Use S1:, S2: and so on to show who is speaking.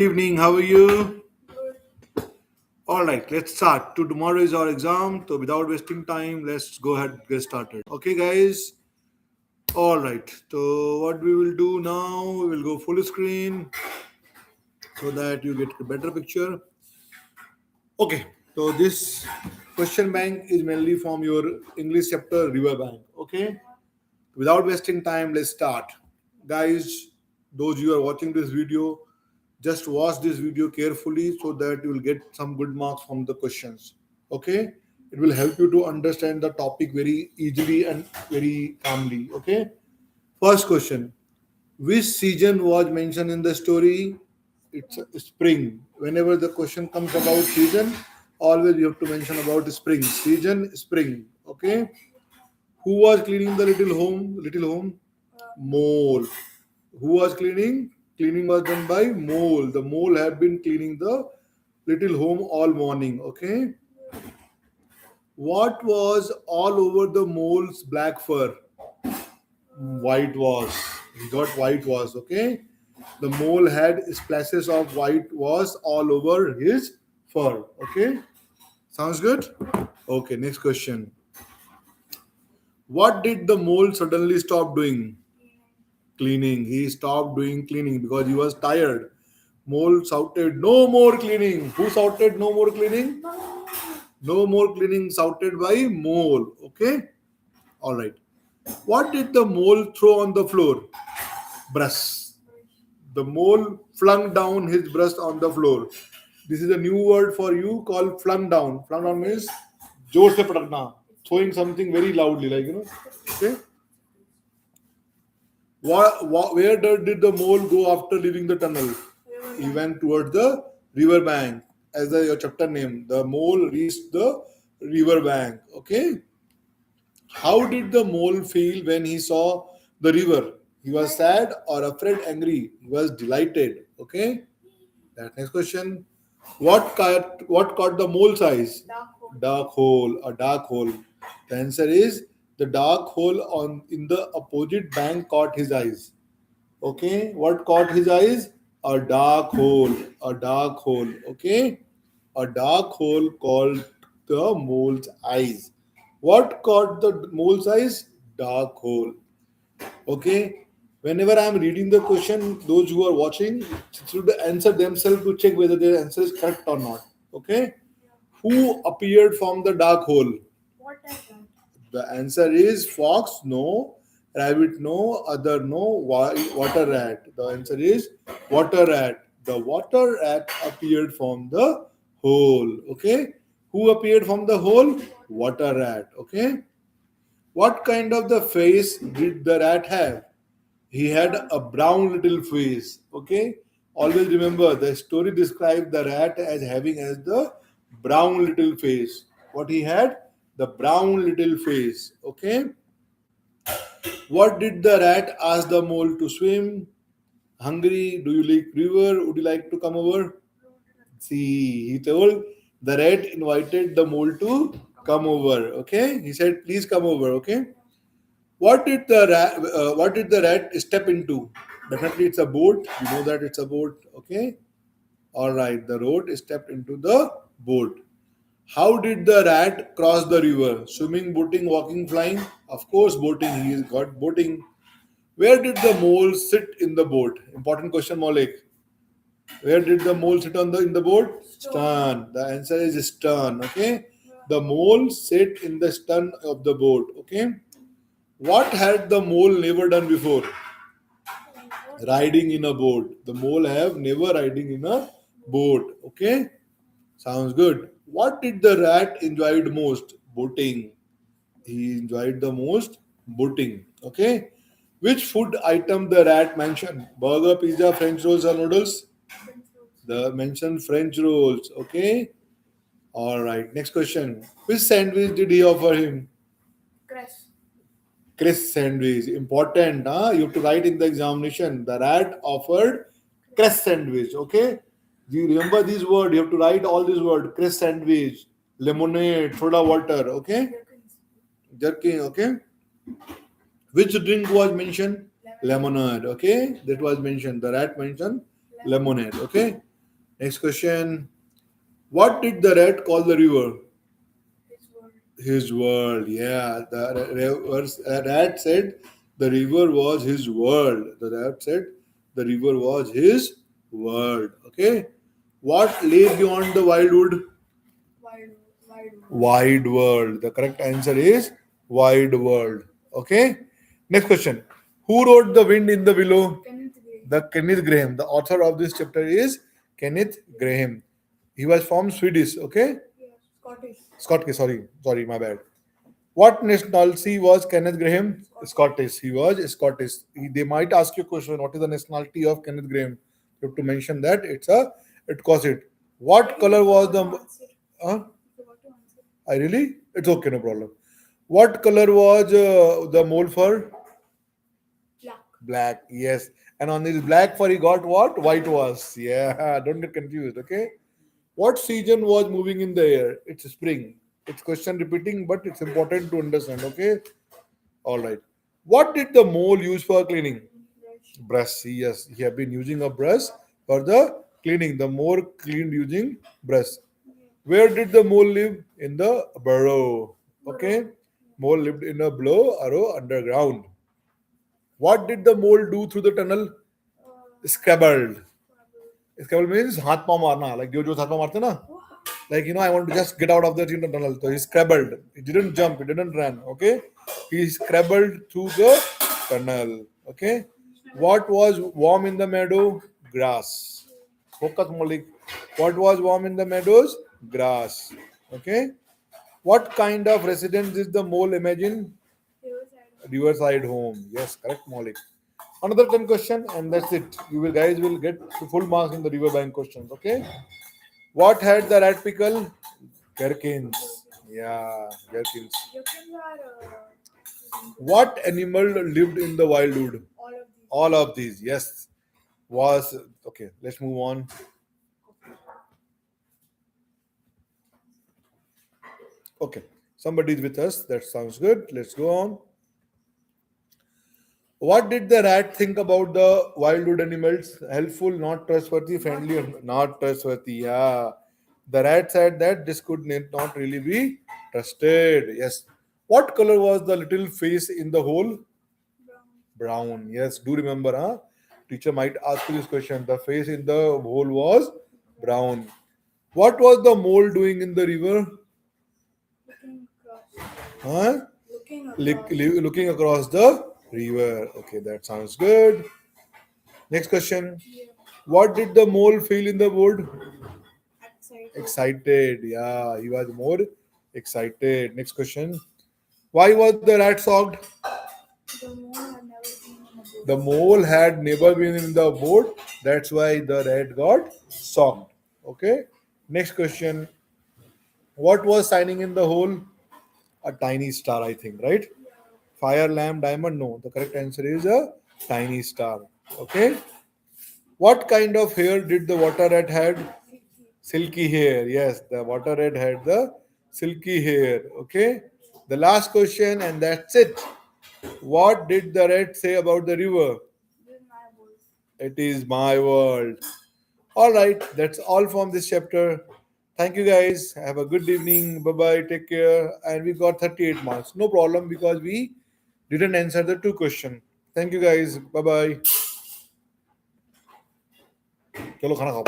S1: Evening, how are you? All right, let's start. Tomorrow is our exam, so without wasting time, let's go ahead and get started. Okay, guys. All right. So what we will do now, we will go full screen so that you get a better picture. Okay. So this question bank is mainly from your English chapter River Bank. Okay. Without wasting time, let's start. Guys, those you are watching this video, just watch this video carefully so that you will get some good marks from the questions. Okay, it will help you to understand the topic very easily and very calmly. Okay, first question: which season was mentioned in the story? It's spring. Whenever the question comes about season, always you have to mention about spring. Season, spring. Okay, who was cleaning the little home? Little home? Mole. Who was cleaning? Cleaning was done by mole. The mole had been cleaning the little home all morning. Okay. What was all over the mole's black fur? White was. He got white was. Okay. The mole had splashes of white was all over his fur. Okay. Sounds good? Okay. Next question. What did the mole suddenly stop doing? Cleaning. He stopped doing cleaning because he was tired. Mole shouted, "No more cleaning." Who shouted, "No more cleaning"? No more cleaning shouted by mole. Okay? All right. What did the mole throw on the floor? Brush. The mole flung down his brush on the floor. This is a new word for you called flung down. Flung down means जोर से पटकना, throwing something very loudly, like Okay. Where did the mole go after leaving the tunnel? He went towards the river bank. As your chapter name, the mole reached the river bank. Okay. How did the mole feel when he saw the river? He was sad or afraid, angry. He was delighted. Okay. That next question. What caught the mole's eyes? Dark hole. A dark hole. The answer is the dark hole on in the opposite bank caught his eyes. Okay, what caught his eyes? A dark hole. A dark hole. Okay, a dark hole called the mole's eyes. What caught the mole's eyes? Dark hole. Okay, whenever I am reading the question, those who are watching should answer themselves to check whether their answer is correct or not. Okay, who appeared from the dark hole? The answer is fox, no. Rabbit, no. Other, no. Water rat. The answer is water rat. The water rat appeared from the hole. Okay. Who appeared from the hole? Water rat. Okay. What kind of the face did the rat have? He had a brown little face. Okay. Always remember the story described the rat as having as the brown little face. What he had? The brown little face. Okay. What did the rat ask the mole to swim? Hungry? Do you like river? Would you like to come over? See, he told the rat invited the mole to come over. Okay. He said, please come over. Okay. What did the rat step into? Definitely it's a boat. You know that it's a boat. Okay. All right. The rat stepped into the boat. How did the rat cross the river? Swimming, boating, walking, flying? Of course, boating. He got boating. Where did the mole sit in the boat? Important question, Malik. Where did the mole sit on the in the boat? Stern. The answer is stern. Okay. The mole sit in the stern of the boat. Okay. What had the mole never done before? Riding in a boat. The mole have never riding in a boat. Okay. Sounds good. What did the rat enjoyed most? Boating. He enjoyed the most boating. Okay. Which food item the rat mentioned? Burger, pizza, French rolls, or noodles? The mentioned French rolls. Okay. All right. Next question. Which sandwich did he offer him? Crisp sandwich. Important. Huh? You have to write in the examination. The rat offered crisp sandwich. Okay. Do you remember these words? You have to write all these words. Crisp sandwich, lemonade, soda water. Okay. Jerking. Okay. Which drink was mentioned? Lemonade. Okay. That was mentioned. The rat mentioned lemonade. Okay. Next question. What did the rat call the river? His world. Yeah, the rat said the river was his world. The rat said the river was his world. Okay. What lay beyond the wildwood? Wide world. The correct answer is wide world. Okay. Next question. Who wrote The Wind in the Willow? The Kenneth Graham. The author of this chapter is Kenneth Graham. He was from Swedish. Okay. Scottish. Sorry, my bad. What nationality was Kenneth Graham? Scottish. He was Scottish. They might ask you a question. What is the nationality of Kenneth Graham? You have to mention that it was it. What color was the? Huh? I really? It's okay, no problem. What color was the mole fur? Black. Yes. And on his black fur, he got what? White was. Yeah. Don't get confused. Okay. What season was moving in the air? It's spring. It's question repeating, but it's important to understand. Okay. All right. What did the mole use for cleaning? Brush. Yes, he have been using a brush for the cleaning. The more cleaned using brush. Where did the mole live? In the burrow. Okay. Mole lived in a burrow underground. What did the mole do through the tunnel? Scrabbled. Scrabble means हाथ पाँव मारना. Like जो हाथ पाँव मारते ना. Like I want to just get out of the tunnel. So he scrabbled. He didn't jump. He didn't run. Okay. He scrabbled through the tunnel. Okay. What was warm in the meadow? Grass. Focus, Malik. What was warm in the meadows? Grass. Okay. What kind of residence did the mole imagine? Riverside home. Yes, correct, Malik. Another 10 question, and that's it. You will guys will get full marks in the riverbank questions. Okay. What had the rat pickle? Gherkins. Yeah, gherkins. What animal lived in the wildwood? All of these. Yes. Was okay. Let's move on. Okay. Somebody is with us. That sounds good. Let's go on. What did the rat think about the wildwood animals? Helpful, not trustworthy, friendly, not trustworthy. Yeah. The rat said that this could not really be trusted. Yes. What color was the little face in the hole? Brown. Yes. Do remember, huh? Teacher might ask you this question. The face in the hole was brown. What was the mole doing in the river? Huh? Looking across the river. Okay, that sounds good. Next question. What did the mole feel in the wood? Excited. Yeah, he was more excited. Next question. Why was the rat shocked? The mole had never been in the boat. That's why the rat got shocked. Okay. Next question. What was shining in the hole? A tiny star, I think, right? Fire, lamp, diamond? No. The correct answer is a tiny star. Okay. What kind of hair did the water rat had? Silky hair. Yes, the water rat had the silky hair. Okay. The last question, and that's it. What did the rat say about the river? It is my world. All right, that's all from this chapter. Thank you guys. Have a good evening. Bye bye. Take care. And we got 38 marks. No problem because we didn't answer the two question. Thank you guys. Bye bye. चलो खाना खाओ